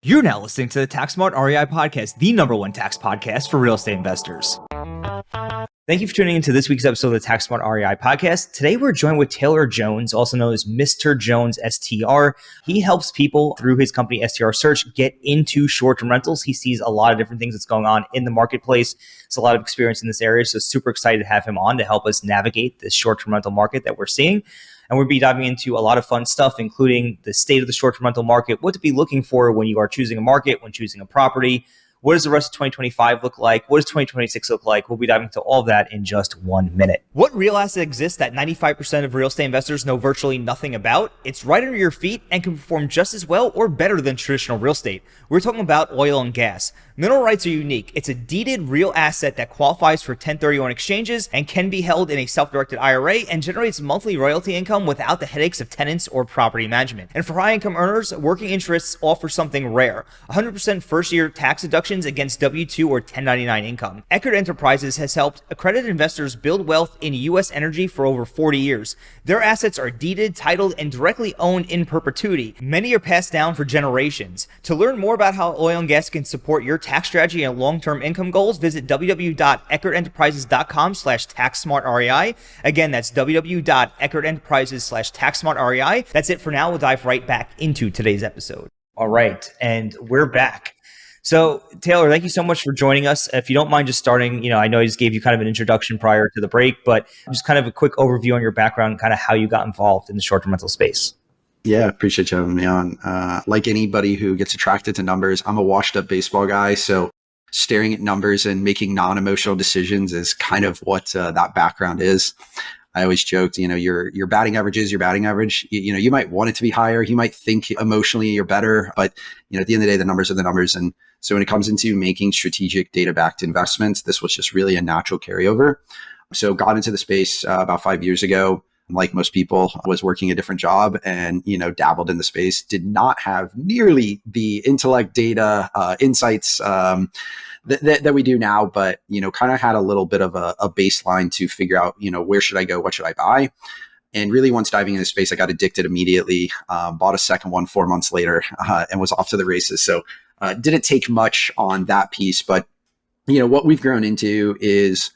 You're now listening to the Tax Smart REI Podcast, the number one tax podcast for real estate investors. Thank you for tuning into this week's episode of the Tax Smart REI Podcast. Today, we're joined with Taylor Jones, also known as Mr. Jones STR. He helps people through his company, STR Search, get into short-term rentals. He sees a lot of different things that's going on in the marketplace. There's a lot of experience in this area, so super excited to have him on to help us navigate this short-term rental market that we're seeing. And we'll be diving into a lot of fun stuff, including the state of the short-term rental market, what to be looking for when you are choosing a market, when choosing a property. What does the rest of 2025 look like? What does 2026 look like? We'll be diving into all of that in just 1 minute. What real asset exists that 95% of real estate investors know virtually nothing about? It's right under your feet and can perform just as well or better than traditional real estate. We're talking about oil and gas. Mineral rights are unique. It's a deeded real asset that qualifies for 1031 exchanges and can be held in a self-directed IRA and generates monthly royalty income without the headaches of tenants or property management. And for high income earners, working interests offer something rare: 100% first year tax deductions against W-2 or 1099 income. Eckert Enterprises has helped accredited investors build wealth in U.S. energy for over 40 years. Their assets are deeded, titled, and directly owned in perpetuity. Many are passed down for generations. To learn more about how oil and gas can support your tax strategy and long-term income goals, visit www.eckertenterprises.com/taxsmartrei. Again, that's www.eckertenterprises/taxsmartrei. That's it for now. We'll dive right back into today's episode. All right, and we're back. So, Taylor, thank you so much for joining us. If you don't mind just starting, I know I just gave you kind of an introduction prior to the break, but just kind of a quick overview on your background, kind of how you got involved in the short-term rental space. Yeah, appreciate you having me on. Like anybody who gets attracted to numbers, I'm a washed up baseball guy. So staring at numbers and making non-emotional decisions is kind of what that background is. I always joked, your batting average is your batting average. You might want it to be higher. You might think emotionally you're better, but at the end of the day, the numbers are the numbers. And so when it comes into making strategic data-backed investments, this was just really a natural carryover. So got into the space about 5 years ago. Like most people, was working a different job and, dabbled in the space, did not have nearly the intellect, data, insights that we do now, but, kind of had a little bit of a baseline to figure out, where should I go? What should I buy? And really once diving into the space, I got addicted immediately, bought a second one 4 months later and was off to the races. So didn't take much on that piece, but, what we've grown into is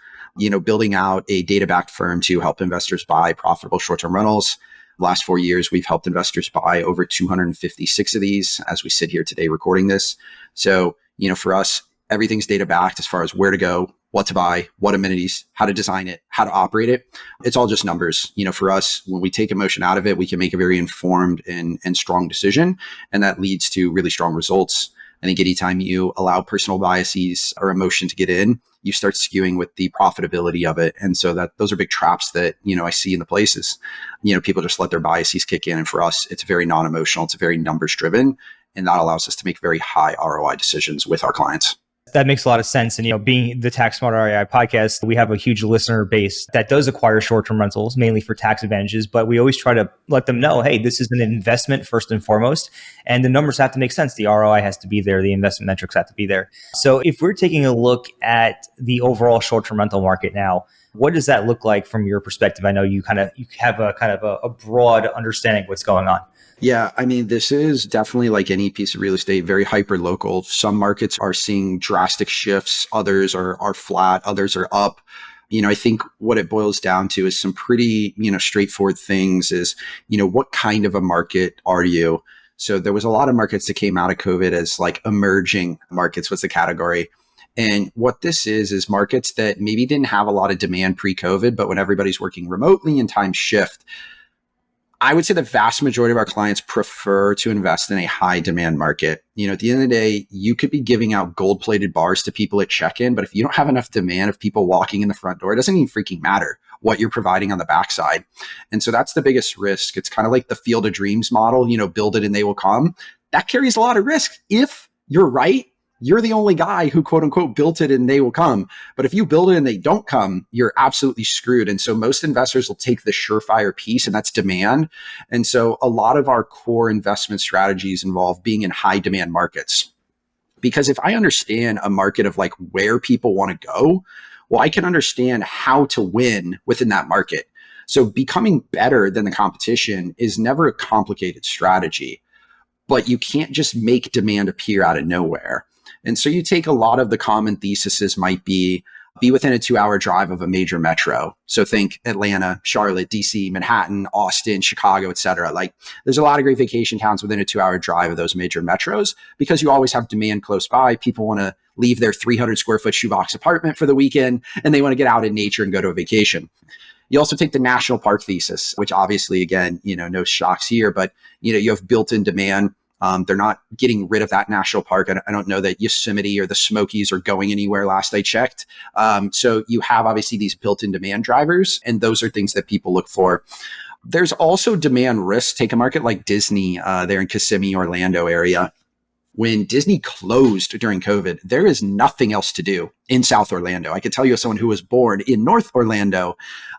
building out a data-backed firm to help investors buy profitable short-term rentals. Last 4 years, we've helped investors buy over 256 of these as we sit here today recording this. So, for us, everything's data-backed as far as where to go, what to buy, what amenities, how to design it, how to operate it. It's all just numbers. For us, when we take emotion out of it, we can make a very informed and strong decision. And that leads to really strong results. I think anytime you allow personal biases or emotion to get in, you start skewing with the profitability of it. And so those are big traps that, I see in the places. People just let their biases kick in. And for us, it's very non-emotional. It's very numbers driven. And that allows us to make very high ROI decisions with our clients. That makes a lot of sense. And, being the Tax Smart REI podcast, we have a huge listener base that does acquire short-term rentals, mainly for tax advantages. But we always try to let them know, hey, this is an investment first and foremost. And the numbers have to make sense. The ROI has to be there. The investment metrics have to be there. So if we're taking a look at the overall short-term rental market now, what does that look like from your perspective? I know you have a broad understanding of what's going on. Yeah, this is definitely like any piece of real estate, very hyper local. Some markets are seeing drastic shifts. Others are flat. Others are up. I think what it boils down to is some pretty, straightforward things is, what kind of a market are you? So there was a lot of markets that came out of COVID as like emerging markets was the category. And what this is markets that maybe didn't have a lot of demand pre-COVID, but when everybody's working remotely and times shift, I would say the vast majority of our clients prefer to invest in a high demand market. At the end of the day, you could be giving out gold plated bars to people at check-in, but if you don't have enough demand of people walking in the front door, it doesn't even freaking matter what you're providing on the backside. And so that's the biggest risk. It's kind of like the Field of Dreams model, build it and they will come. That carries a lot of risk. If you're right, you're the only guy who quote unquote built it and they will come. But if you build it and they don't come, you're absolutely screwed. And so most investors will take the surefire piece, and that's demand. And so a lot of our core investment strategies involve being in high demand markets. Because if I understand a market of like where people want to go, well, I can understand how to win within that market. So becoming better than the competition is never a complicated strategy. but you can't just make demand appear out of nowhere. And so you take a lot of the common theses might be within a 2-hour drive of a major metro. So think Atlanta, Charlotte, DC, Manhattan, Austin, Chicago, et cetera. Like there's a lot of great vacation towns within a 2-hour drive of those major metros because you always have demand close by. People want to leave their 300 square foot shoebox apartment for the weekend and they want to get out in nature and go to a vacation. You also take the national park thesis, which obviously, again, no shocks here, but you have built-in demand. They're not getting rid of that national park. I don't know that Yosemite or the Smokies are going anywhere last I checked. So you have obviously these built-in demand drivers, and those are things that people look for. There's also demand risk. Take a market like Disney there in Kissimmee, Orlando area. When Disney closed during COVID, there is nothing else to do in South Orlando. I could tell you as someone who was born in North Orlando,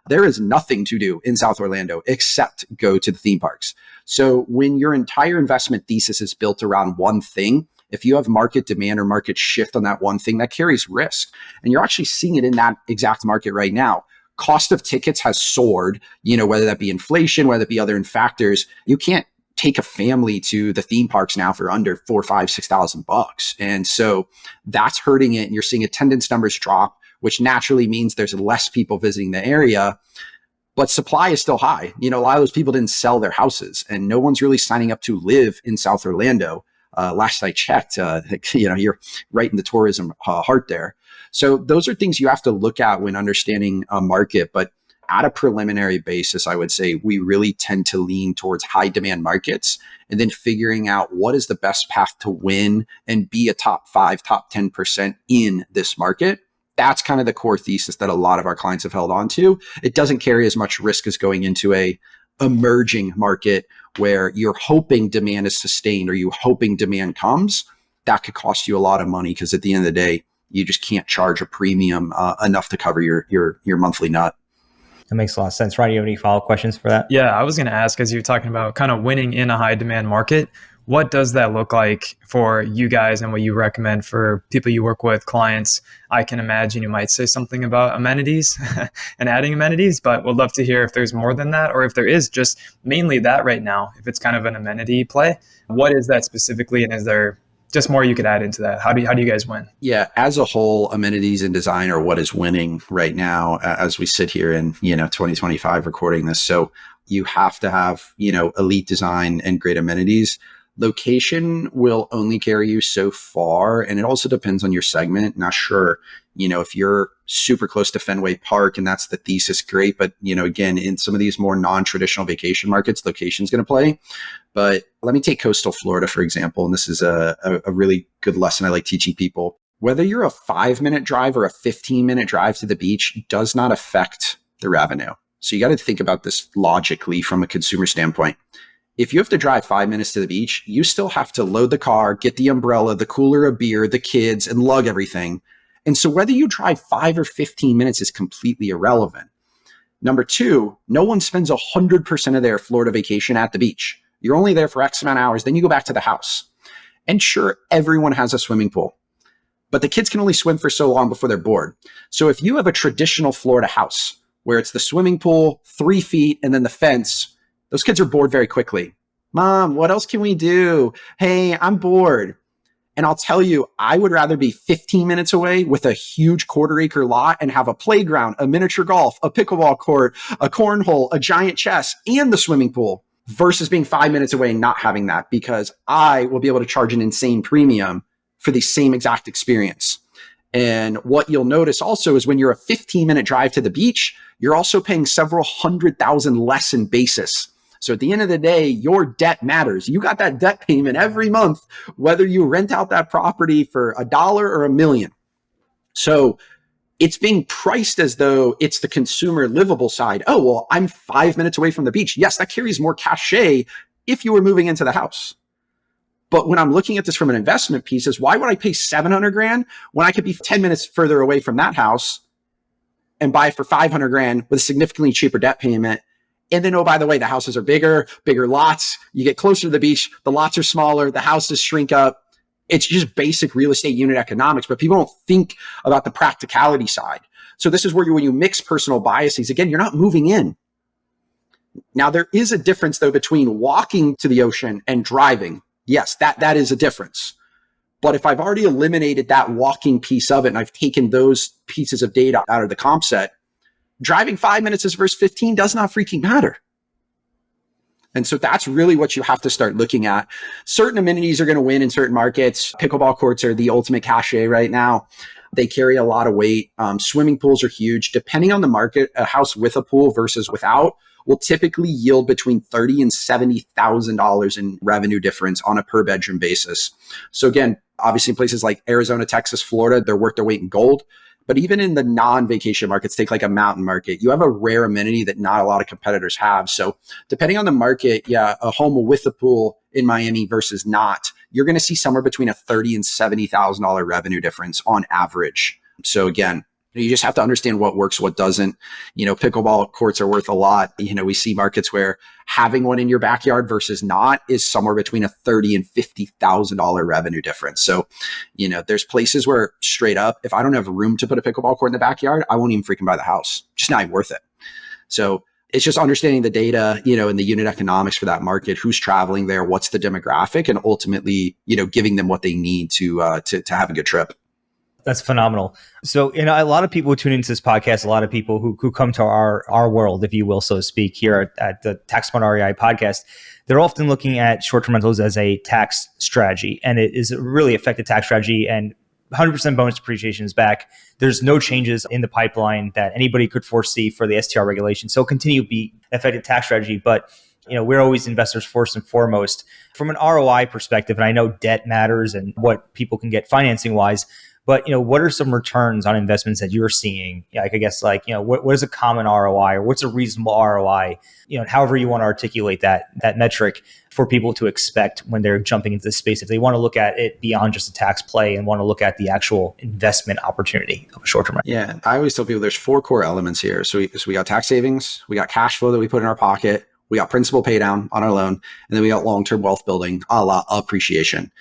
there is nothing to do in South Orlando except go to the theme parks. So when your entire investment thesis is built around one thing, if you have market demand or market shift on that one thing, that carries risk. And you're actually seeing it in that exact market right now. Cost of tickets has soared, whether that be inflation, whether it be other factors. You can't take a family to the theme parks now for under $4,000, $5,000, $6,000. And so that's hurting it. And you're seeing attendance numbers drop, which naturally means there's less people visiting the area, but supply is still high. A lot of those people didn't sell their houses and no one's really signing up to live in South Orlando. Last I checked, you're right in the tourism heart there. So those are things you have to look at when understanding a market. But at a preliminary basis, I would say we really tend to lean towards high demand markets and then figuring out what is the best path to win and be a top 5, top 10% in this market. That's kind of the core thesis that a lot of our clients have held on to. It doesn't carry as much risk as going into a emerging market where you're hoping demand is sustained or you hoping demand comes. That could cost you a lot of money because at the end of the day, you just can't charge a premium enough to cover your monthly nut. That makes a lot of sense. Ryan, do you have any follow-up questions for that? Yeah, I was going to ask, as you're talking about kind of winning in a high demand market, what does that look like for you guys and what you recommend for people you work with, clients? I can imagine you might say something about amenities and adding amenities, but would love to hear if there's more than that, or if there is just mainly that right now, if it's kind of an amenity play. What is that specifically, and is there just more you could add into that? How do you guys win? Yeah, as a whole, amenities and design are what is winning right now as we sit here in 2025 recording this. So you have to have elite design and great amenities. Location will only carry you so far, and it also depends on your segment. Now, sure, if you're super close to Fenway Park and that's the thesis, great. But again, in some of these more non-traditional vacation markets, location's going to play. But let me take coastal Florida, for example. And this is a really good lesson I like teaching people. Whether you're a 5-minute drive or a 15-minute drive to the beach does not affect the revenue. So you got to think about this logically from a consumer standpoint. If you have to drive 5 minutes to the beach, you still have to load the car, get the umbrella, the cooler of beer, the kids, and lug everything. And so whether you drive 5 or 15 minutes is completely irrelevant. Number two, no one spends 100% of their Florida vacation at the beach. You're only there for X amount of hours, then you go back to the house. And sure, everyone has a swimming pool, but the kids can only swim for so long before they're bored. So if you have a traditional Florida house where it's the swimming pool, 3 feet, and then the fence, those kids are bored very quickly. Mom, what else can we do? Hey, I'm bored. And I'll tell you, I would rather be 15 minutes away with a huge 1/4-acre lot and have a playground, a miniature golf, a pickleball court, a cornhole, a giant chess, and the swimming pool versus being 5 minutes away and not having that, because I will be able to charge an insane premium for the same exact experience. And what you'll notice also is when you're a 15-minute drive to the beach, you're also paying several $100,000 less in basis. So at the end of the day, your debt matters. You got that debt payment every month, whether you rent out that property for $1 or $1 million. So it's being priced as though it's the consumer livable side. Oh, well, I'm 5 minutes away from the beach. Yes, that carries more cachet if you were moving into the house. But when I'm looking at this from an investment piece is why would I pay $700,000 when I could be 10 minutes further away from that house and buy it for $500,000 with a significantly cheaper debt payment? And then, oh, by the way, the houses are bigger lots. You get closer to the beach, the lots are smaller, the houses shrink up. It's just basic real estate unit economics, but people don't think about the practicality side. So this is where when you mix personal biases, again, you're not moving in. Now, there is a difference, though, between walking to the ocean and driving. Yes, that is a difference. But if I've already eliminated that walking piece of it and I've taken those pieces of data out of the comp set, driving 5 minutes versus 15 does not freaking matter. And so that's really what you have to start looking at. Certain amenities are going to win in certain markets. Pickleball courts are the ultimate cachet right now. They carry a lot of weight. Swimming pools are huge. Depending on the market, a house with a pool versus without will typically yield between $30,000 and $70,000 in revenue difference on a per bedroom basis. So again, obviously in places like Arizona, Texas, Florida, they're worth their weight in gold. But even in the non-vacation markets, take like a mountain market, you have a rare amenity that not a lot of competitors have. So depending on the market, a home with a pool in Miami versus not, you're going to see somewhere between a $30,000 and $70,000 revenue difference on average. So again, you just have to understand what works, what doesn't. Pickleball courts are worth a lot. We see markets where having one in your backyard versus not is somewhere between a $30,000 and $50,000 revenue difference. So, there's places where straight up, if I don't have room to put a pickleball court in the backyard, I won't even freaking buy the house. Just not even worth it. So it's just understanding the data, and the unit economics for that market, who's traveling there, what's the demographic, and ultimately, giving them what they need to have a good trip. That's phenomenal. So, a lot of people who tune into this podcast, a lot of people who come to our world, if you will, so to speak, here at the Tax Smart REI podcast, they're often looking at short-term rentals as a tax strategy, and it is a really effective tax strategy, and 100% bonus depreciation is back. There's no changes in the pipeline that anybody could foresee for the STR regulation. So continue to be an effective tax strategy, but we're always investors first and foremost. From an ROI perspective, and I know debt matters and what people can get financing-wise, but, what are some returns on investments that you're seeing? I guess what is a common ROI or what's a reasonable ROI? However you want to articulate that metric for people to expect when they're jumping into this space, if they want to look at it beyond just a tax play and want to look at the actual investment opportunity of a short-term rental. Yeah, I always tell people there's 4 core elements here. So we got tax savings, we got cash flow that we put in our pocket, we got principal pay down on our loan, and then we got long-term wealth building, a la appreciation.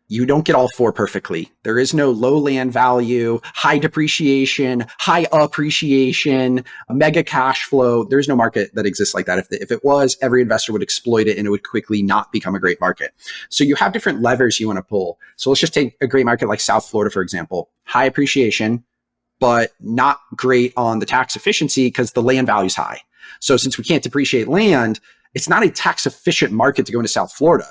You don't get all 4 perfectly. There is no low land value, high depreciation, high appreciation, mega cash flow. There's no market that exists like that. If it was, every investor would exploit it and it would quickly not become a great market. So you have different levers you want to pull. So let's just take a great market like South Florida, for example. High appreciation, but not great on the tax efficiency because the land value is high. So since we can't depreciate land, it's not a tax efficient market to go into South Florida.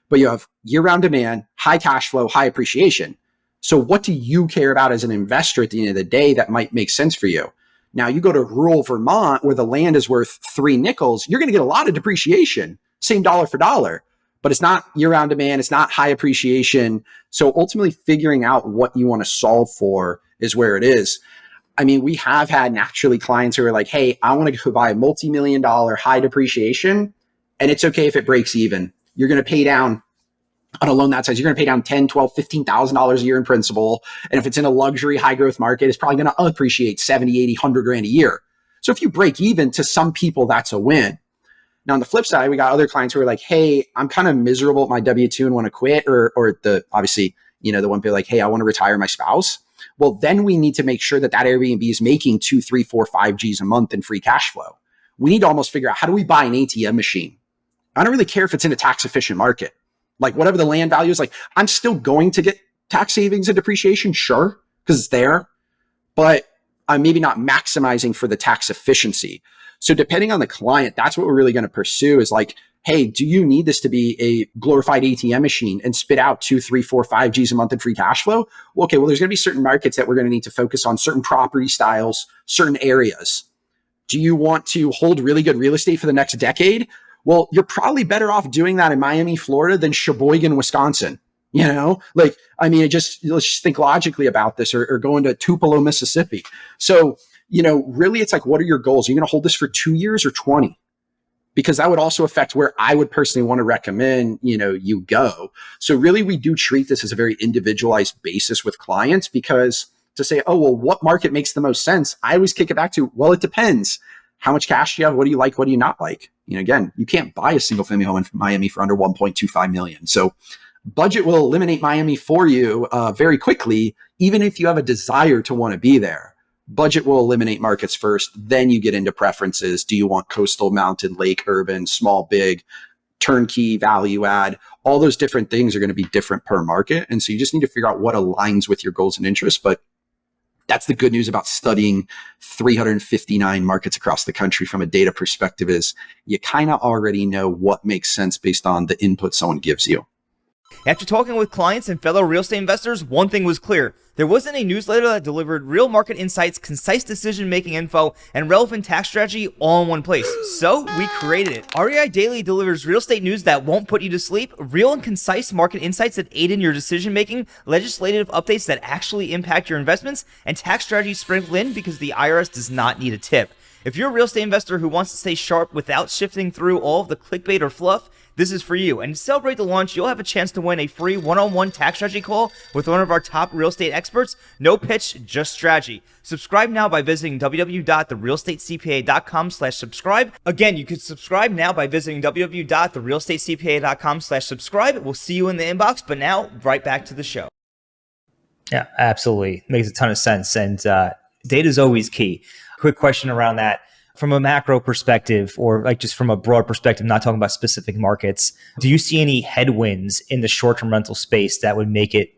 But you have year-round demand, high cash flow, high appreciation. So what do you care about as an investor at the end of the day that might make sense for you? Now, you go to rural Vermont where the land is worth 3 nickels, you're going to get a lot of depreciation, same dollar for dollar, but it's not year-round demand, it's not high appreciation. So ultimately figuring out what you want to solve for is where it is. I mean, we have had naturally clients who are like, hey, I want to go buy a multi-million-dollar high depreciation, and it's okay if it breaks even. You're going to pay down on a loan that size, you're going to pay down $10,000, $12,000, $15,000 a year in principal. And if it's in a luxury high growth market, it's probably going to appreciate 70, 80, 100 grand a year. So if you break even, to some people, that's a win. Now, on the flip side, we got other clients who are like, hey, I'm kind of miserable at my W-2 and want to quit, or obviously, the one people like, hey, I want to retire my spouse. Well, then we need to make sure that Airbnb is making 2, 3, 4, 5 G's a month in free cash flow. We need to almost figure out, how do we buy an ATM machine? I don't really care if it's in a tax efficient market. Like whatever the land value is, like I'm still going to get tax savings and depreciation, sure, because it's there, but I'm maybe not maximizing for the tax efficiency. So depending on the client, that's what we're really going to pursue is like, hey, do you need this to be a glorified ATM machine and spit out 2, 3, 4, 5 G's a month in free cash flow? Well, okay, well, there's going to be certain markets that we're going to need to focus on, certain property styles, certain areas. Do you want to hold really good real estate for the next decade? Well, you're probably better off doing that in Miami, Florida than Sheboygan, Wisconsin. Let's just think logically about this, or going to Tupelo, Mississippi. So, really it's like, what are your goals? Are you going to hold this for 2 years or 20? Because that would also affect where I would personally want to recommend, you go. So really we do treat this as a very individualized basis with clients, because to say, oh, well, what market makes the most sense? I always kick it back to, well, it depends. How much cash do you have? What do you like? What do you not like? Again, you can't buy a single family home in Miami for under 1.25 million. So budget will eliminate Miami for you very quickly, even if you have a desire to want to be there. Budget will eliminate markets first. Then you get into preferences. Do you want coastal, mountain, lake, urban, small, big? turnkey, value add, all those different things are going to be different per market. And so you just need to figure out what aligns with your goals and interests. But that's the good news about studying 359 markets across the country from a data perspective is you kind of already know what makes sense based on the input someone gives you. After talking with clients and fellow real estate investors, one thing was clear. There wasn't a newsletter that delivered real market insights, concise decision-making info, and relevant tax strategy all in one place. So we created it. REI Daily delivers real estate news that won't put you to sleep, real and concise market insights that aid in your decision-making, legislative updates that actually impact your investments, and tax strategies sprinkled in because the IRS does not need a tip. If you're a real estate investor who wants to stay sharp without shifting through all of the clickbait or fluff, this is for you. And to celebrate the launch, you'll have a chance to win a free one-on-one tax strategy call with one of our top real estate experts. No pitch, just strategy. Subscribe now by visiting www.therealestatecpa.com/subscribe. Again, you can subscribe now by visiting www.therealestatecpa.com/subscribe. We'll see you in the inbox, but now right back to the show. Yeah, absolutely. Makes a ton of sense. And data is always key. Quick question around that. From a macro perspective, or like just from a broad perspective, not talking about specific markets, do you see any headwinds in the short-term rental space that would make it,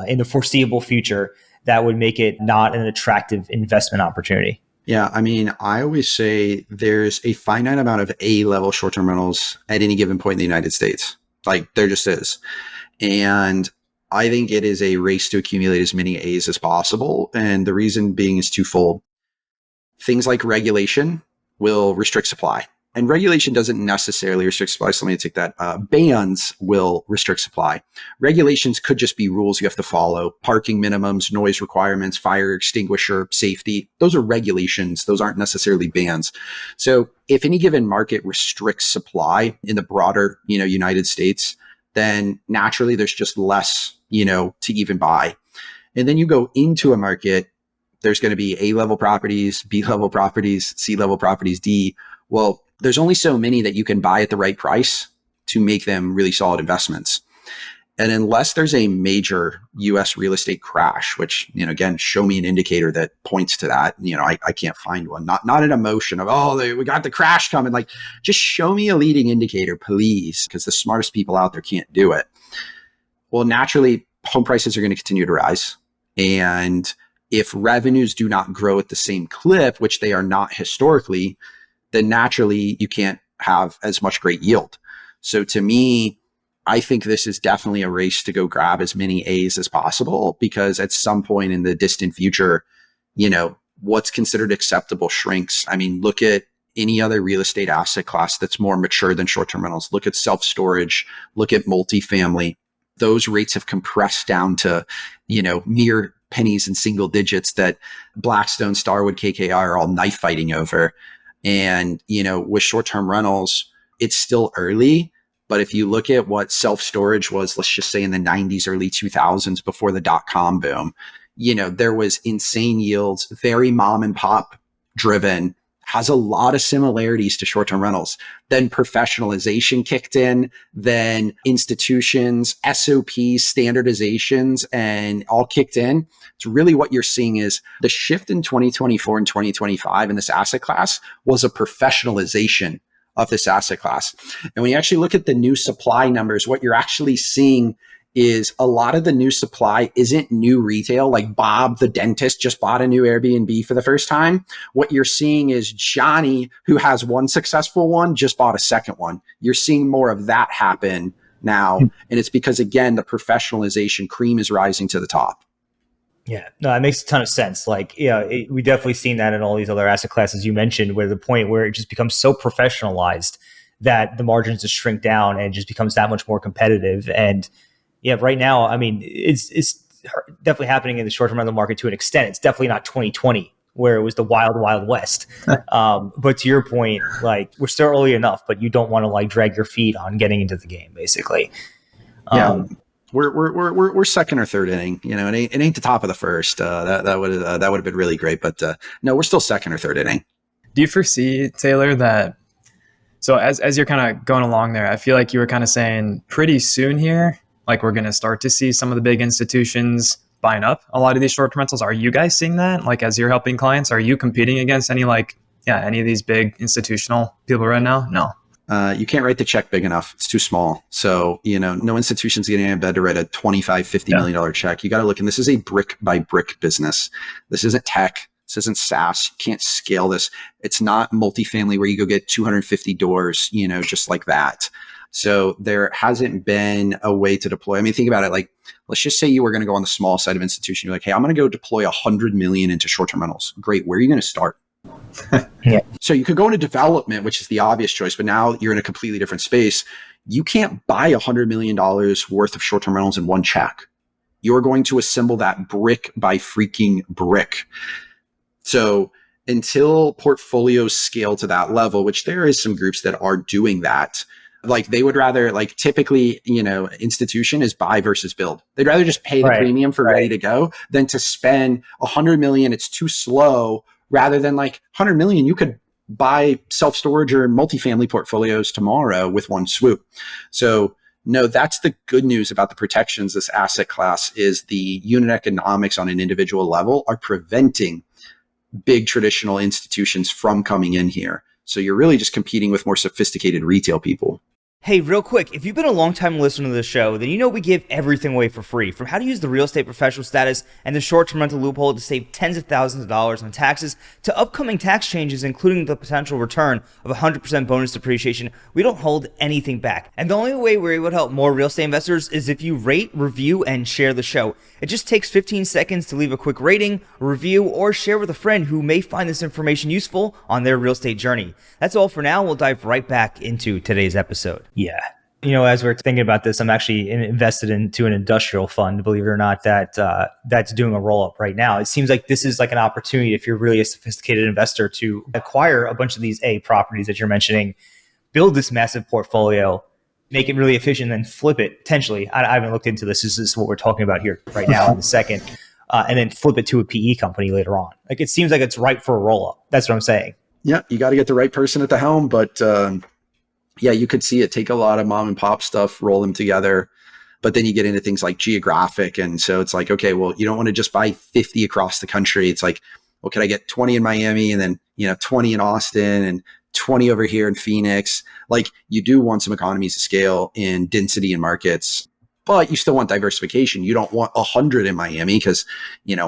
in the foreseeable future, that would make it not an attractive investment opportunity? Yeah, I mean, I always say there's a finite amount of A-level short-term rentals at any given point in the United States. Like, there just is. And I think it is a race to accumulate as many A's as possible. And the reason being is twofold. Things like regulation will restrict supply. And regulation doesn't necessarily restrict supply. So let me take that. Bans will restrict supply. Regulations could just be rules you have to follow. Parking minimums, noise requirements, fire extinguisher, safety. Those are regulations. Those aren't necessarily bans. So if any given market restricts supply in the broader, United States, then naturally there's just less, to even buy. And then you go into a market, there's going to be A-level properties, B-level properties, C-level properties, D. Well, there's only so many that you can buy at the right price to make them really solid investments. And unless there's a major US real estate crash, which, again, show me an indicator that points to that. I can't find one. Not an emotion of, we got the crash coming. Like, just show me a leading indicator, please, because the smartest people out there can't do it. Well, naturally, home prices are going to continue to rise. And if revenues do not grow at the same clip, which they are not historically, then naturally you can't have as much great yield. So to me, I think this is definitely a race to go grab as many A's as possible, because at some point in the distant future, what's considered acceptable shrinks. I mean, look at any other real estate asset class that's more mature than short-term rentals. Look at self-storage, look at multifamily. Those rates have compressed down to, mere pennies and single digits that Blackstone, Starwood, KKR are all knife fighting over. And, with short-term rentals, it's still early. But if you look at what self-storage was, let's just say in the 90s, early 2000s, before the dot-com boom, there was insane yields, very mom and pop driven, has a lot of similarities to short-term rentals. Then professionalization kicked in, then institutions, SOPs, standardizations, and all kicked in. It's really what you're seeing is the shift in 2024 and 2025 in this asset class was a professionalization of this asset class. And when you actually look at the new supply numbers, what you're actually seeing is a lot of the new supply isn't new retail. Like Bob, the dentist, just bought a new Airbnb for the first time. What you're seeing is Johnny, who has one successful one, just bought a second one. You're seeing more of that happen now. And it's because, again, the professionalization cream is rising to the top. Yeah, no, it makes a ton of sense. Like, we definitely seen that in all these other asset classes you mentioned, where the point where it just becomes so professionalized that the margins just shrink down and it just becomes that much more competitive. And yeah, right now, I mean, it's definitely happening in the short-term rental market to an extent. It's definitely not 2020 where it was the wild, wild west. But to your point, like, we're still early enough, but you don't want to like drag your feet on getting into the game, basically. Yeah. We're second or third inning. It ain't the top of the first. That would have been really great, but no, we're still second or third inning. Do you foresee, Taylor, that so as you're kind of going along there, I feel like you were kind of saying pretty soon here, like we're going to start to see some of the big institutions buying up a lot of these short-term rentals. Are you guys seeing that? Like, as you're helping clients, are you competing against any of these big institutional people right now? No. You can't write the check big enough. It's too small. So, no institution's getting out of bed to write a $25, $50 million check. You got to look, and this is a brick by brick business. This isn't tech. This isn't SaaS. You can't scale this. It's not multifamily where you go get 250 doors, just like that. So there hasn't been a way to deploy. I mean, think about it. Like, let's just say you were going to go on the small side of institution. You're like, hey, I'm going to go deploy 100 million into short-term rentals. Great. Where are you going to start? Yeah. So you could go into development, which is the obvious choice, but now you're in a completely different space. You can't buy $100 million worth of short-term rentals in one check. You're going to assemble that brick by freaking brick. So until portfolios scale to that level, which there is some groups that are doing that, like they would rather, like typically, institution is buy versus build. They'd rather just pay the premium for ready to go than to spend 100 million. It's too slow. Rather than like 100 million, you could buy self-storage or multifamily portfolios tomorrow with one swoop. So no, that's the good news about the protections this asset class is the unit economics on an individual level are preventing big traditional institutions from coming in here. So you're really just competing with more sophisticated retail people. Hey, real quick, if you've been a long-time listener to the show, then you know we give everything away for free, from how to use the real estate professional status and the short-term rental loophole to save tens of thousands of dollars on taxes, to upcoming tax changes, including the potential return of 100% bonus depreciation. We don't hold anything back. And the only way we're able to help more real estate investors is if you rate, review, and share the show. It just takes 15 seconds to leave a quick rating, review, or share with a friend who may find this information useful on their real estate journey. That's all for now. We'll dive right back into today's episode. Yeah. As we're thinking about this, I'm actually invested into an industrial fund, believe it or not, that's doing a roll-up right now. It seems like this is like an opportunity if you're really a sophisticated investor to acquire a bunch of these properties that you're mentioning, build this massive portfolio, make it really efficient, and then flip it potentially. I haven't looked into this. This is what we're talking about here right now in a second. And then flip it to a PE company later on. Like it seems like it's ripe for a roll-up. That's what I'm saying. Yeah, you got to get the right person at the helm, but you could see it take a lot of mom and pop stuff, roll them together. But then you get into things like geographic. And so it's like, okay, well, you don't want to just buy 50 across the country. It's like, well, can I get 20 in Miami and then, 20 in Austin and 20 over here in Phoenix? Like you do want some economies of scale in density in markets, but you still want diversification. You don't want 100 in Miami because,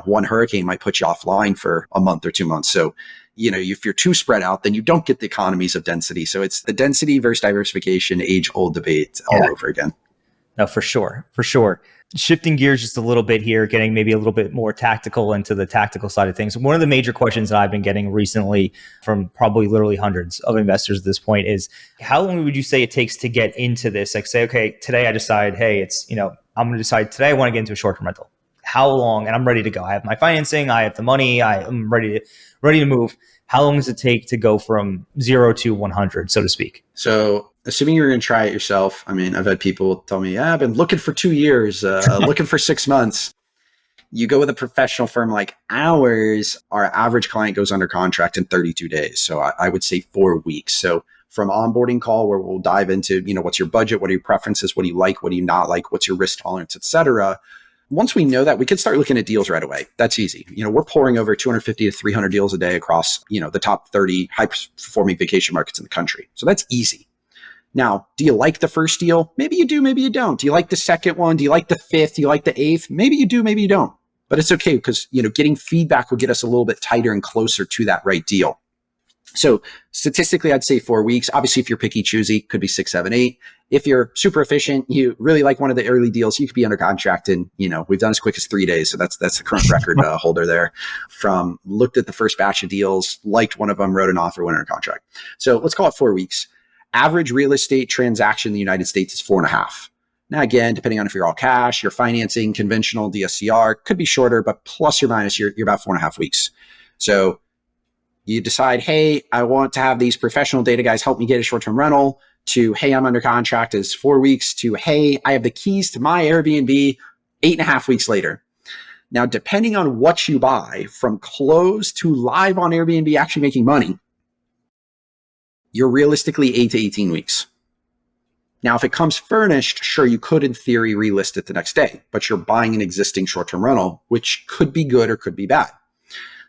one hurricane might put you offline for a month or 2 months. So if you're too spread out, then you don't get the economies of density. So it's the density versus diversification, age-old debate all over again. No, for sure. Shifting gears just a little bit here, getting maybe a little bit more tactical into the tactical side of things. One of the major questions that I've been getting recently from probably literally hundreds of investors at this point is, how long would you say it takes to get into this? Like say, okay, today I decide, hey, I'm going to decide today I want to get into a short-term rental. How long? And I'm ready to go. I have my financing. I have the money. I'm ready to move. How long does it take to go from 0 to 100, so to speak? So assuming you're going to try it yourself, I mean, I've had people tell me, I've been looking for 2 years, looking for 6 months. You go with a professional firm like ours, our average client goes under contract in 32 days. So I would say 4 weeks. So from onboarding call where we'll dive into, what's your budget? What are your preferences? What do you like? What do you not like? What's your risk tolerance, et cetera? Once we know that, we can start looking at deals right away. That's easy. We're pouring over 250 to 300 deals a day across, the top 30 high-performing vacation markets in the country. So that's easy. Now, do you like the first deal? Maybe you do, maybe you don't. Do you like the second one? Do you like the fifth? Do you like the eighth? Maybe you do, maybe you don't. But it's okay because, getting feedback will get us a little bit tighter and closer to that right deal. So statistically, I'd say 4 weeks. Obviously, if you're picky, choosy, could be 6, 7, 8. If you're super efficient, you really like one of the early deals, you could be under contract in, we've done as quick as 3 days. So that's the current record holder there. From looked at the first batch of deals, liked one of them, wrote an offer, went under contract. So let's call it 4 weeks. Average real estate transaction in the United States is 4.5. Now, again, depending on if you're all cash, you're financing, conventional, DSCR, could be shorter, but plus or minus, you're about 4.5 weeks. So you decide, hey, I want to have these professional data guys help me get a short-term rental, to, hey, I'm under contract is 4 weeks, to, hey, I have the keys to my Airbnb 8.5 weeks later. Now, depending on what you buy, from close to live on Airbnb actually making money, you're realistically 8 to 18 weeks. Now, if it comes furnished, sure, you could in theory relist it the next day, but you're buying an existing short-term rental, which could be good or could be bad.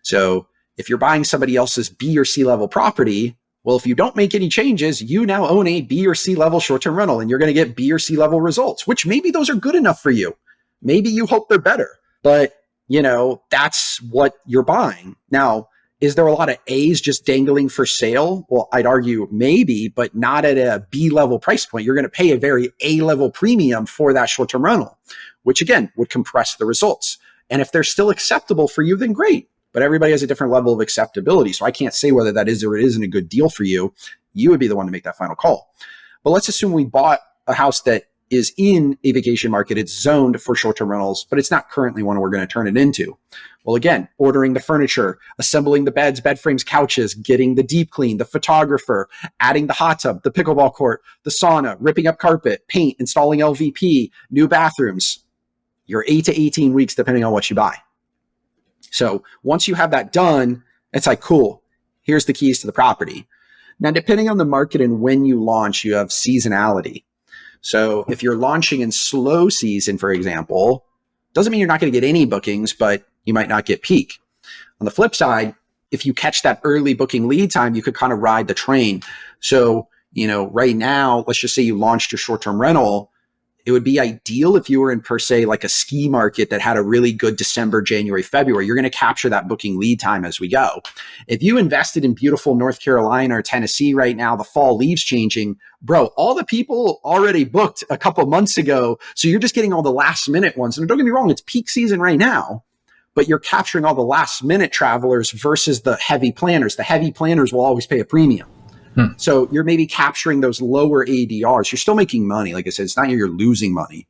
So if you're buying somebody else's B or C level property, Well, if you don't make any changes, you now own a B or C level short-term rental, and you're going to get B or C level results, which maybe those are good enough for you. Maybe you hope they're better, but that's what you're buying. Now, is there a lot of A's just dangling for sale? Well, I'd argue maybe, but not at a B level price point. You're going to pay a very A level premium for that short-term rental, which again would compress the results. And if they're still acceptable for you, then great. But everybody has a different level of acceptability. So I can't say whether that is or it isn't a good deal for you. You would be the one to make that final call. But let's assume we bought a house that is in a vacation market. It's zoned for short-term rentals, but it's not currently one we're going to turn it into. Well, again, ordering the furniture, assembling the beds, bed frames, couches, getting the deep clean, the photographer, adding the hot tub, the pickleball court, the sauna, ripping up carpet, paint, installing LVP, new bathrooms. You're 8 to 18 weeks, depending on what you buy. So once you have that done, it's like, cool, here's the keys to the property. Now, depending on the market and when you launch, you have seasonality. So if you're launching in slow season, for example, doesn't mean you're not going to get any bookings, but you might not get peak. On the flip side, if you catch that early booking lead time, you could kind of ride the train. So, right now, let's just say you launched your short-term rental. It would be ideal if you were in, per se, like a ski market that had a really good December, January, February. You're going to capture that booking lead time as we go. If you invested in beautiful North Carolina or Tennessee right now, the fall leaves changing, bro, all the people already booked a couple months ago. So you're just getting all the last minute ones. And don't get me wrong, it's peak season right now, but you're capturing all the last minute travelers versus the heavy planners. The heavy planners will always pay a premium. So you're maybe capturing those lower ADRs. You're still making money. Like I said, it's not you're losing money,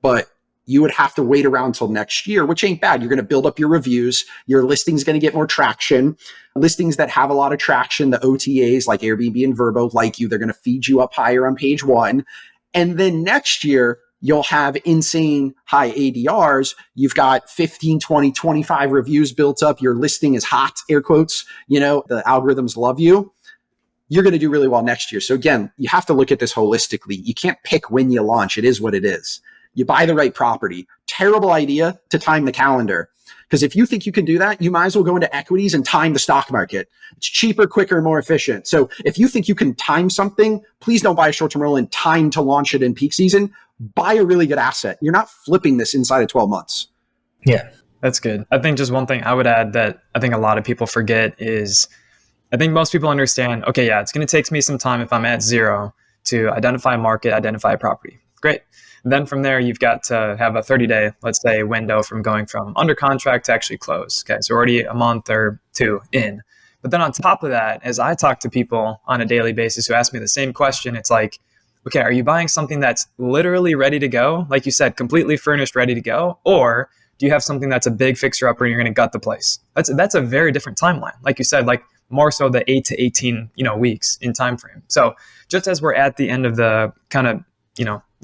but you would have to wait around till next year, which ain't bad. You're going to build up your reviews. Your listing's going to get more traction. Listings that have a lot of traction, the OTAs like Airbnb and Vrbo like you, they're going to feed you up higher on page one. And then next year, you'll have insane high ADRs. You've got 15, 20, 25 reviews built up. Your listing is hot, air quotes. The algorithms love you. You're going to do really well next year. So again, you have to look at this holistically. You can't pick when you launch. It is what it is. You buy the right property. Terrible idea to time the calendar. Because if you think you can do that, you might as well go into equities and time the stock market. It's cheaper, quicker, more efficient. So if you think you can time something, please don't buy a short-term rental and time to launch it in peak season. Buy a really good asset. You're not flipping this inside of 12 months. Yeah, that's good. I think just one thing I would add that I think a lot of people forget is I think most people understand, okay, yeah, it's going to take me some time if I'm at zero to identify a market, identify a property. Great. And then from there, you've got to have a 30-day, let's say, window from going from under contract to actually close. Okay, so already a month or two in. But then on top of that, as I talk to people on a daily basis who ask me the same question, it's like, okay, are you buying something that's literally ready to go? Like you said, completely furnished, ready to go? Or do you have something that's a big fixer-upper and you're going to gut the place? That's a very different timeline. Like you said, like more so the 8 to 18, weeks in time frame. So just as we're at the end of the kind of,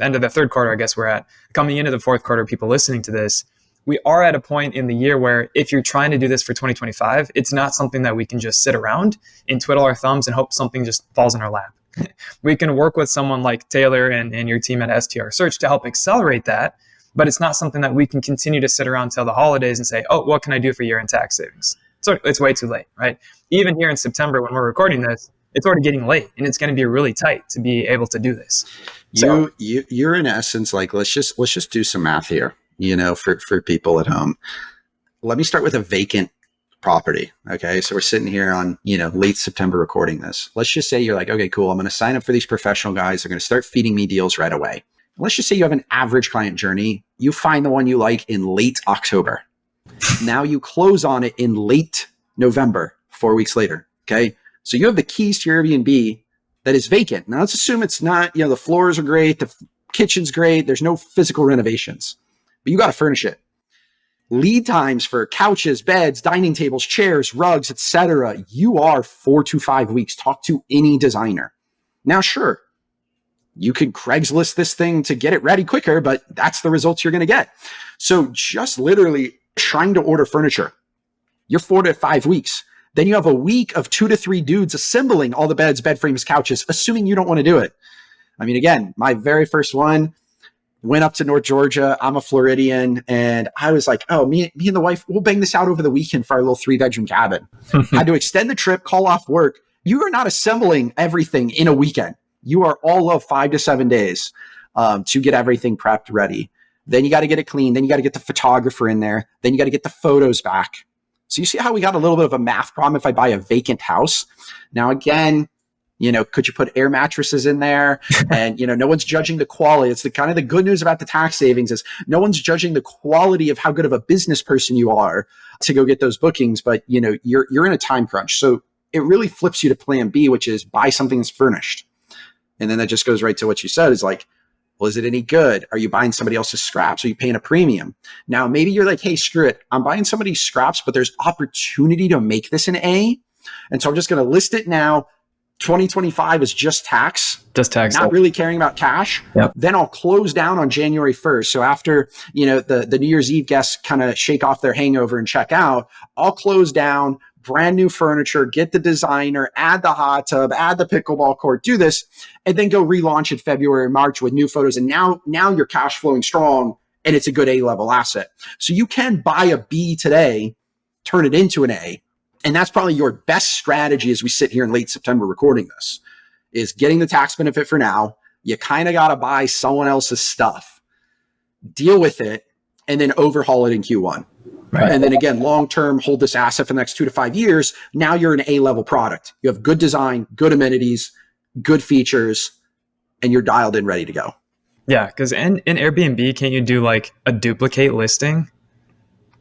end of the third quarter, I guess we're at, coming into the fourth quarter, people listening to this, we are at a point in the year where if you're trying to do this for 2025, it's not something that we can just sit around and twiddle our thumbs and hope something just falls in our lap. We can work with someone like Taylor and your team at STR Search to help accelerate that, but it's not something that we can continue to sit around till the holidays and say, oh, what can I do for year-end tax savings? So it's way too late, right? Even here in September, when we're recording this, it's already getting late and it's going to be really tight to be able to do this. So you're in essence, like, let's just do some math here, for people at home. Let me start with a vacant property. Okay. So we're sitting here on, late September recording this. Let's just say you're like, okay, cool. I'm going to sign up for these professional guys. They're going to start feeding me deals right away. Let's just say you have an average client journey. You find the one you like in late October. Now you close on it in late November, 4 weeks later. Okay. So you have the keys to your Airbnb that is vacant. Now let's assume it's not, the floors are great. The kitchen's great. There's no physical renovations, but you got to furnish it. Lead times for couches, beds, dining tables, chairs, rugs, etc. You are 4 to 5 weeks. Talk to any designer. Now, sure, you can Craigslist this thing to get it ready quicker, but that's the results you're going to get. So just literally trying to order furniture, you're 4 to 5 weeks. Then you have a week of 2 to 3 dudes assembling all the beds, bed frames, couches, assuming you don't want to do it. I mean, again, my very first one, went up to North Georgia. I'm a Floridian. And I was like, oh, me and the wife, we'll bang this out over the weekend for our little 3-bedroom cabin. Had to extend the trip, call off work. You are not assembling everything in a weekend. You are all of 5 to 7 days to get everything prepped ready. Then you got to get it clean. Then you got to get the photographer in there. Then you got to get the photos back. So you see how we got a little bit of a math problem if I buy a vacant house. Now, again, could you put air mattresses in there? And, no one's judging the quality. It's the kind of the good news about the tax savings is no one's judging the quality of how good of a business person you are to go get those bookings. But, you're in a time crunch. So it really flips you to plan B, which is buy something that's furnished. And then that just goes right to what you said is like, well, is it any good? Are you buying somebody else's scraps? Are you paying a premium? Now, maybe you're like, hey, screw it. I'm buying somebody's scraps, but there's opportunity to make this an A. And so I'm just going to list it now. 2025 is just tax. Not really caring about cash. Yep. Then I'll close down on January 1st. So after, the New Year's Eve guests kind of shake off their hangover and check out, I'll close down, brand new furniture, get the designer, add the hot tub, add the pickleball court, do this, and then go relaunch in February or March with new photos. And now you're cash flowing strong and it's a good A-level asset. So you can buy a B today, turn it into an A. And that's probably your best strategy as we sit here in late September recording this, is getting the tax benefit for now. You kind of got to buy someone else's stuff, deal with it, and then overhaul it in Q1. Right. And then again, long-term, hold this asset for the next 2 to 5 years. Now you're an A-level product. You have good design, good amenities, good features, and you're dialed in, ready to go. Yeah, because in Airbnb, can't you do like a duplicate listing?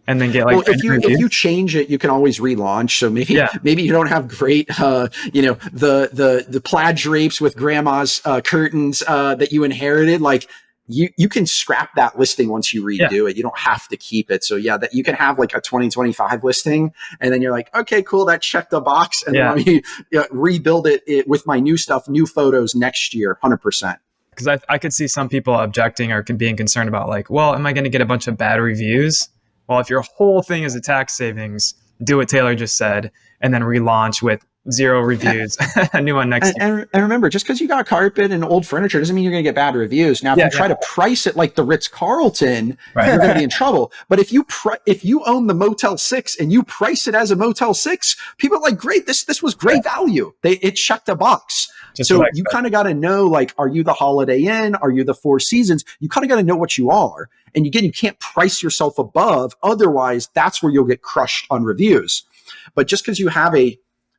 And then get like, if you change it, you can always relaunch. So maybe you don't have great, the plaid drapes with grandma's curtains that you inherited. Like you can scrap that listing once you redo it. You don't have to keep it. So that you can have like a 2025 listing, and then you're like, okay, cool, that checked the box, and let me rebuild it with my new stuff, new photos next year, 100%. Because I could see some people objecting or being concerned about like, well, am I going to get a bunch of bad reviews? Well, if your whole thing is a tax savings, do what Taylor just said, and then relaunch with 0 reviews, a new one next year. And remember, just because you got carpet and old furniture doesn't mean you're going to get bad reviews. Now, if you try to price it like the Ritz-Carlton, you're going to be in trouble. But if you own the Motel 6 and you price it as a Motel 6, people are like, great, this was great value. It checked a box. So you kind of got to know, like, are you the Holiday Inn? Are you the Four Seasons? You kind of got to know what you are. And again, you can't price yourself above. Otherwise, that's where you'll get crushed on reviews. But just because you have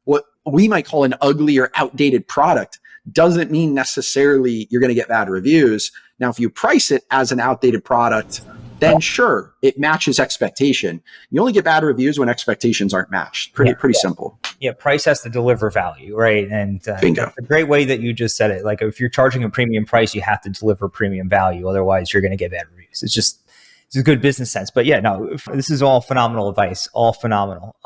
what we might call an ugly or outdated product doesn't mean necessarily you're going to get bad reviews. Now, if you price it as an outdated product, then sure, it matches expectation. You only get bad reviews when expectations aren't matched. Pretty simple. Yeah, price has to deliver value, right? And Bingo. A great way that you just said it. Like if you're charging a premium price, you have to deliver premium value. Otherwise, you're going to get bad reviews. It's a good business sense. But this is all phenomenal advice, all phenomenal.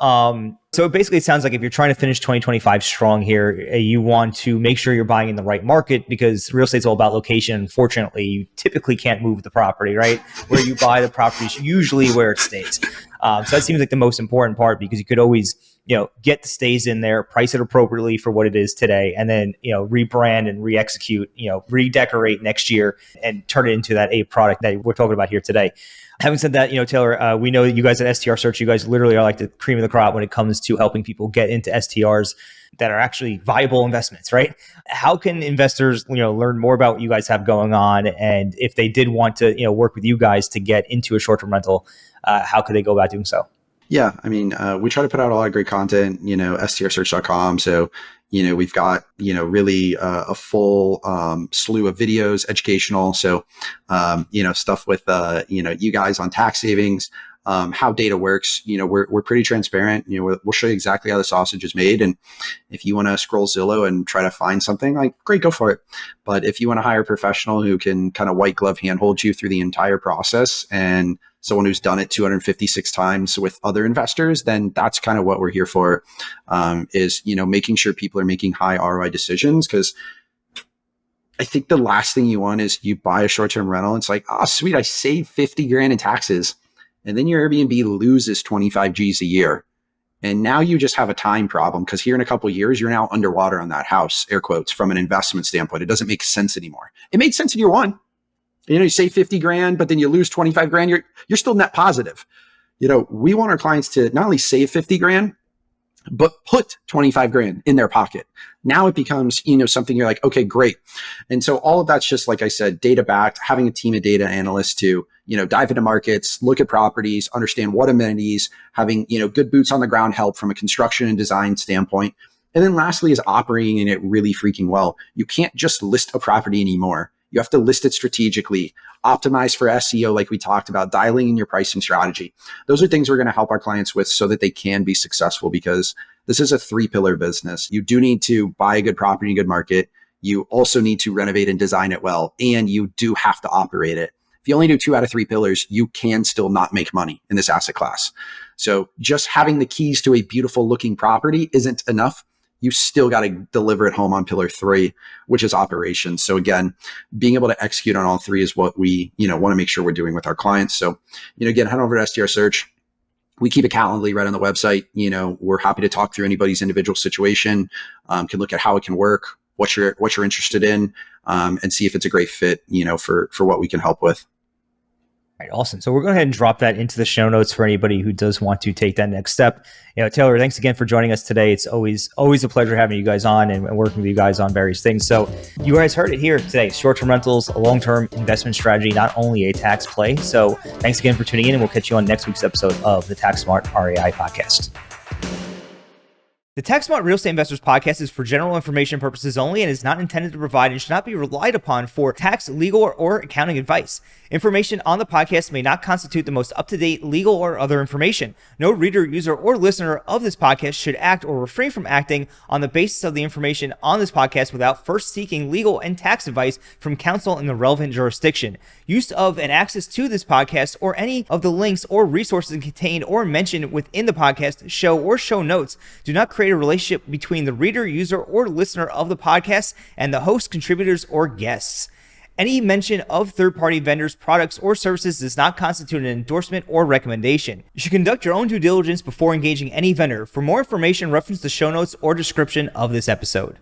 So basically, it sounds like if you're trying to finish 2025 strong here, you want to make sure you're buying in the right market, because real estate's all about location. Unfortunately, you typically can't move the property, right? Where you buy the property is usually where it stays. So that seems like the most important part, because you could always, get the stays in there, price it appropriately for what it is today, and then, rebrand and re-execute, redecorate next year and turn it into that A product that we're talking about here today. Having said that, Taylor, we know that you guys at STR Search, you guys literally are like the cream of the crop when it comes to helping people get into STRs that are actually viable investments, right? How can investors, learn more about what you guys have going on? And if they did want to, work with you guys to get into a short-term rental, how could they go about doing so? Yeah, I mean, we try to put out a lot of great content, strsearch.com. So, we've got, really a full slew of videos, educational. So, stuff with, you guys on tax savings, how data works. We're pretty transparent. We'll show you exactly how the sausage is made. And if you want to scroll Zillow and try to find something, like, great, go for it. But if you want to hire a professional who can kind of white glove handhold you through the entire process, and someone who's done it 256 times with other investors, then that's kind of what we're here for, is, making sure people are making high ROI decisions. Because I think the last thing you want is you buy a short-term rental. It's like, oh, sweet, I saved 50 grand in taxes. And then your Airbnb loses 25 G's a year. And now you just have a time problem, because here in a couple of years, you're now underwater on that house, air quotes, from an investment standpoint. It doesn't make sense anymore. It made sense in year one. You save 50 grand, but then you lose 25 grand. You're still net positive. We want our clients to not only save 50 grand, but put 25 grand in their pocket. Now it becomes, something you're like, okay, great. And so all of that's just, like I said, data backed, having a team of data analysts to, dive into markets, look at properties, understand what amenities, having, good boots on the ground help from a construction and design standpoint. And then lastly is operating it really freaking well. You can't just list a property anymore. You have to list it strategically, optimize for SEO, like we talked about, dialing in your pricing strategy. Those are things we're going to help our clients with so that they can be successful, because this is a 3-pillar business. You do need to buy a good property in a good market. You also need to renovate and design it well, and you do have to operate it. If you only do 2 out of 3 pillars, you can still not make money in this asset class. So just having the keys to a beautiful looking property isn't enough. You still got to deliver it home on pillar 3, which is operations. So again, being able to execute on all 3 is what we, want to make sure we're doing with our clients. So, again, head over to STR Search. We keep a Calendly right on the website. We're happy to talk through anybody's individual situation, can look at how it can work, what you're interested in, and see if it's a great fit, for what we can help with. All right, awesome. So we're going to go ahead and drop that into the show notes for anybody who does want to take that next step. Taylor, thanks again for joining us today. It's always a pleasure having you guys on and working with you guys on various things. So you guys heard it here today. Short-term rentals, a long-term investment strategy, not only a tax play. So thanks again for tuning in, and we'll catch you on next week's episode of the Tax Smart REI Podcast. The Tax Smart Real Estate Investors Podcast is for general information purposes only and is not intended to provide and should not be relied upon for tax, legal, or accounting advice. Information on the podcast may not constitute the most up-to-date legal or other information. No reader, user, or listener of this podcast should act or refrain from acting on the basis of the information on this podcast without first seeking legal and tax advice from counsel in the relevant jurisdiction. Use of and access to this podcast or any of the links or resources contained or mentioned within the podcast, show, or show notes do not create a relationship between the reader, user, or listener of the podcast and the host, contributors, or guests. Any mention of third-party vendors, products, or services does not constitute an endorsement or recommendation. You should conduct your own due diligence before engaging any vendor. For more information, reference the show notes or description of this episode.